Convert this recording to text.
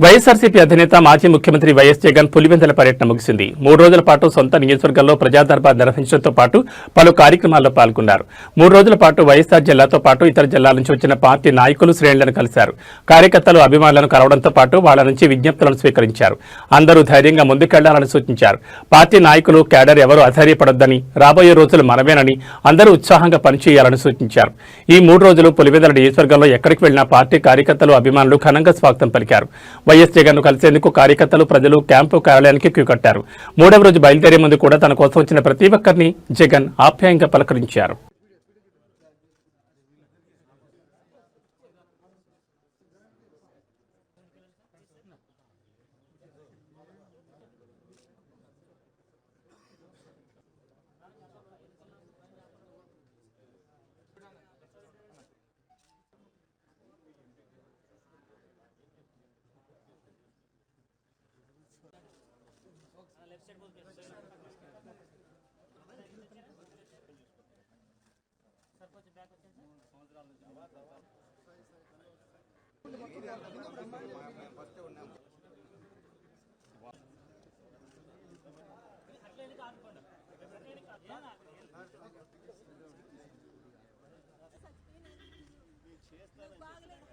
వైఎస్ఆర్సీపీ అధినేత మాజీ ముఖ్యమంత్రి వైఎస్ జగన్ పులివెందుల పర్యటన ముగిసింది. 3 రోజుల పాటు సొంత నియోజకవర్గంలో ప్రజా దర్బార్ నిర్వహించడంతో పాటు పలు కార్యక్రమాల్లో పాల్గొన్నారు. 3 రోజుల పాటు వైఎస్ఆర్ జిల్లాతో పాటు ఇతర జిల్లాల నుంచి వచ్చిన పార్టీ నాయకులు, శ్రేణులను కలిశారు. కార్యకర్తలు, అభిమానులను కలవడంతో పాటు వాళ్ల నుంచి విజ్ఞప్తులను స్వీకరించారు. అందరూ ధైర్యంగా ముందుకెళ్లాలని సూచించారు. పార్టీ నాయకులు, క్యాడర్ ఎవరూ అధైర్యపడొద్దని, రాబోయే రోజులు మనమేనని, అందరూ ఉత్సాహంగా పనిచేయాలని సూచించారు. ఈ 3 రోజులు పులివెందుల నియోజకవర్గంలో ఎక్కడికి వెళ్లినా పార్టీ కార్యకర్తలు, అభిమానులు ఘనంగా స్వాగతం పలికారు. వైఎస్ జగన్ ను కలిసేందుకు కార్యకర్తలు, ప్రజలు క్యాంపు కార్యాలయానికి క్యూ కట్టారు. 3వ రోజు బయలుదేరే ముందు కూడా తన కోసం వచ్చిన ప్రతి ఒక్కరిని జగన్ ఆప్యాయంగా పలకరించారు. బాగలేదు